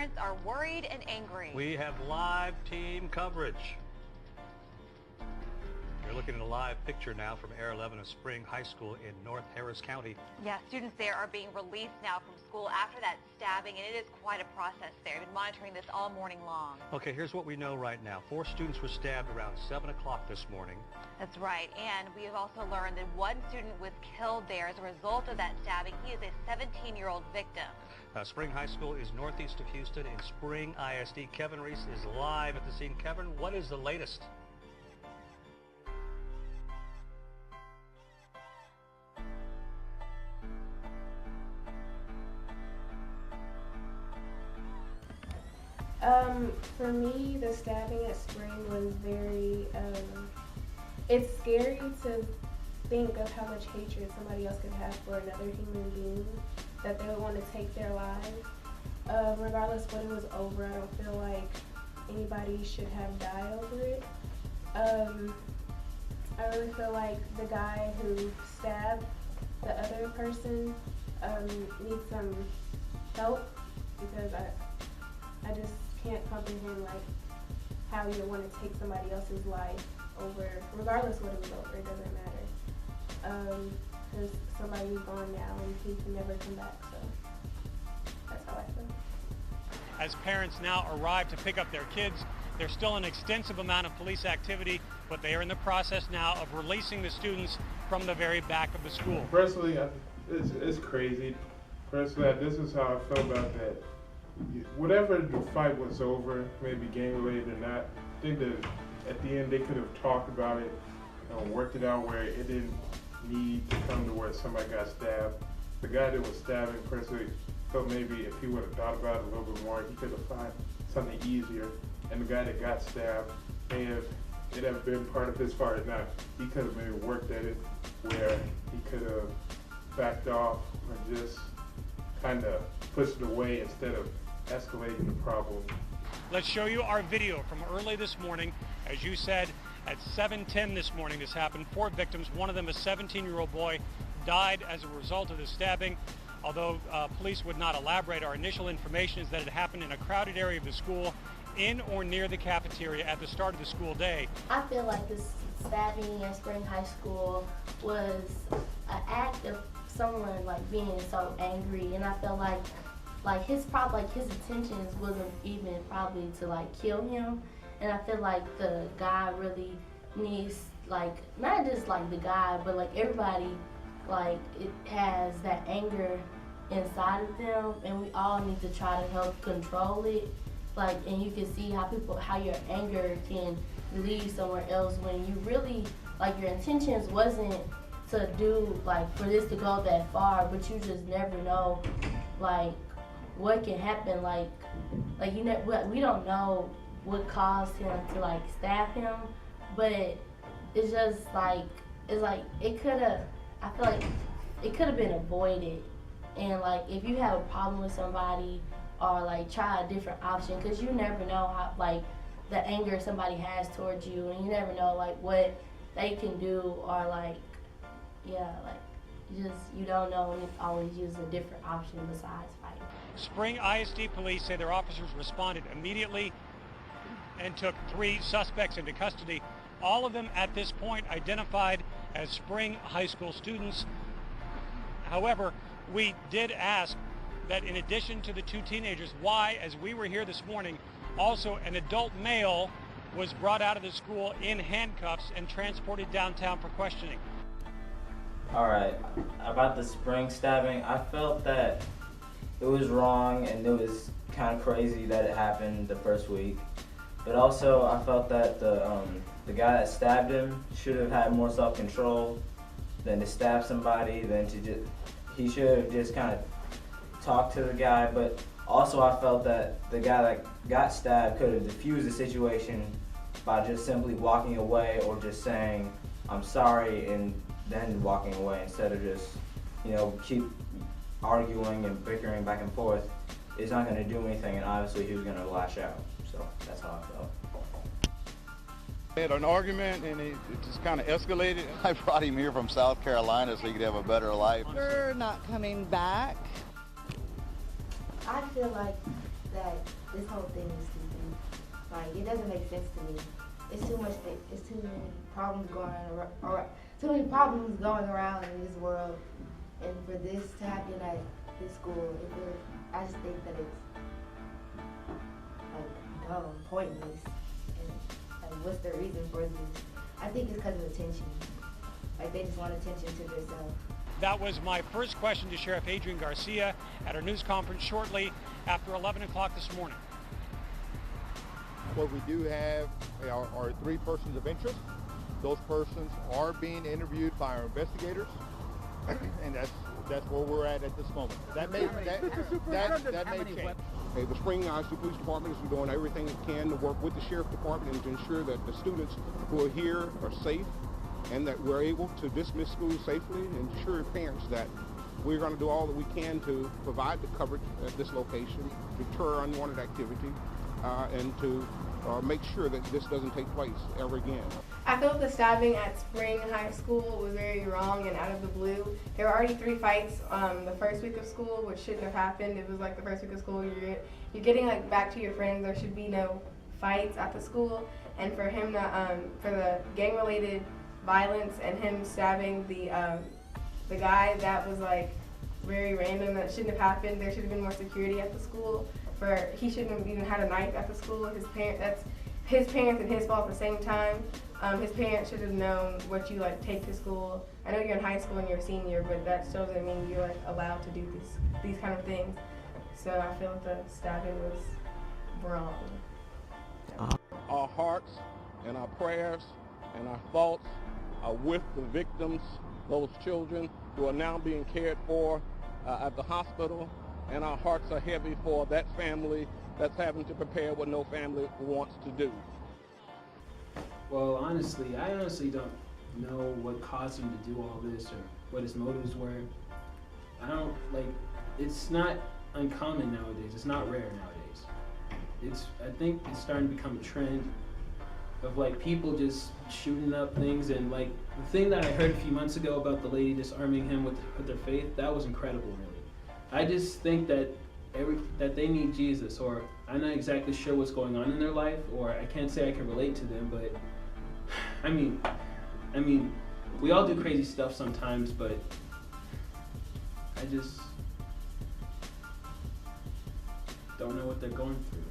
parents are worried and angry. We have live team coverage. You're looking at a live picture now from Air 11 of Spring High School in North Harris County. Yeah, students there are being released now from school after that stabbing, and it is quite a process there. We've been monitoring this all morning long. Okay, here's what we know right now. 4 students were stabbed around 7 o'clock this morning. That's right, and we have also learned that one student was killed there as a result of that stabbing. He is a 17-year-old victim. Spring High School is northeast of Houston in Spring ISD. Kevin Reese is live at the scene. Kevin, what is the latest? For me, the stabbing at Spring was very, it's scary to think of how much hatred somebody else could have for another human being, that they would want to take their lives. Regardless what it was over, I don't feel like anybody should have died over it. I really feel like the guy who stabbed the other person needs some help, because I just can't comprehend like how you want to take somebody else's life over, regardless what it was over, it doesn't matter. Because somebody's gone now and he can never come back, so that's how I feel. As parents now arrive to pick up their kids, there's still an extensive amount of police activity, but they are in the process now of releasing the students from the very back of the school. Personally, it's crazy. Personally, this is how I feel about that. Whatever the fight was over, maybe gang related or not, I think that at the end they could have talked about it and worked it out where it didn't need to come to where somebody got stabbed. The guy that was stabbing, personally, felt maybe if he would have thought about it a little bit more, he could have found something easier. And the guy that got stabbed, may have it have been part of his fight or not, he could have maybe worked at it where he could have backed off or just kind of pushed it away instead of escalating the problem. Let's show you our video from early this morning. As you said, at 7:10 this morning this happened. 4 victims, one of them a 17-year-old boy, died as a result of the stabbing. Although police would not elaborate, our initial information is that it happened in a crowded area of the school, in or near the cafeteria at the start of the school day. I feel like this stabbing at Spring High School was an act of someone like being so angry, and I feel like his intentions wasn't even probably to like kill him, and I feel like the guy really needs, like, not just like the guy, but like everybody, like it has that anger inside of them, and we all need to try to help control it. Like, and you can see how your anger can lead somewhere else when you really, like, your intentions wasn't to do, like, for this to go that far, but you just never know, like, what can happen. Like you know, we don't know what caused him to like stab him, but it's just like, it could have, I feel like it could have been avoided. And like, if you have a problem with somebody, or like try a different option, because you never know how, like, the anger somebody has towards you, and you never know like what they can do, or like, yeah, like, you don't know, and you always use a different option besides fighting. Spring ISD police say their officers responded immediately and took 3 suspects into custody. All of them at this point identified as Spring High School students. However, we did ask that in addition to the 2 teenagers, why, as we were here this morning, also an adult male was brought out of the school in handcuffs and transported downtown for questioning. All right, about the Spring stabbing, I felt that it was wrong and it was kind of crazy that it happened the first week. But also, I felt that the guy that stabbed him should have had more self-control than to stab somebody, he should have just kind of talked to the guy. But also, I felt that the guy that got stabbed could have diffused the situation by just simply walking away, or just saying, "I'm sorry," and then walking away, instead of just, keep arguing and bickering back and forth. It's not going to do anything, and obviously he was going to lash out. So that's how I felt. We had an argument and it just kind of escalated. I brought him here from South Carolina so he could have a better life. We're not coming back. I feel like that this whole thing is stupid. Like, it doesn't make sense to me. It's too much. It's too many problems going around. Too many problems going around in this world, and for this to happen at this school, I just think that it's like dumb, pointless, and like, what's the reason for this? I think it's because of attention. Like, they just want attention to themselves. That was my first question to Sheriff Adrian Garcia at our news conference shortly after 11 o'clock this morning. What we do have are 3 persons of interest. Those persons are being interviewed by our investigators, and that's where we're at this moment. That may change. Hey, the Spring High School Police Department is doing everything it can to work with the Sheriff Department and to ensure that the students who are here are safe and that we're able to dismiss school safely and ensure parents that we're going to do all that we can to provide the coverage at this location, deter unwanted activity, and to make sure that this doesn't take place ever again. I felt the stabbing at Spring High School was very wrong and out of the blue. There were already 3 fights the first week of school, which shouldn't have happened. It was like the first week of school, you're getting like back to your friends. There should be no fights at the school. And for him to, for the gang-related violence and him stabbing the guy, that was like very random. That shouldn't have happened. There should have been more security at the school. He shouldn't have even had a knife at the school. That's his parents and his fault at the same time. His parents should have known what you like take to school. I know you're in high school and you're a senior, but that still doesn't mean you're like allowed to do these kind of things. So I feel like the stabbing was wrong. Our hearts and our prayers and our thoughts are with the victims, those children who are now being cared for at the hospital, and our hearts are heavy for that family that's having to prepare what no family wants to do. Well, honestly, I don't know what caused him to do all this or what his motives were. It's not uncommon nowadays. It's not rare nowadays. I think it's starting to become a trend of like people just shooting up things, and like the thing that I heard a few months ago about the lady disarming him with their faith, that was incredible, really. I just think that they need Jesus, or I'm not exactly sure what's going on in their life, or I can't say I can relate to them, but I mean, we all do crazy stuff sometimes, but I just don't know what they're going through.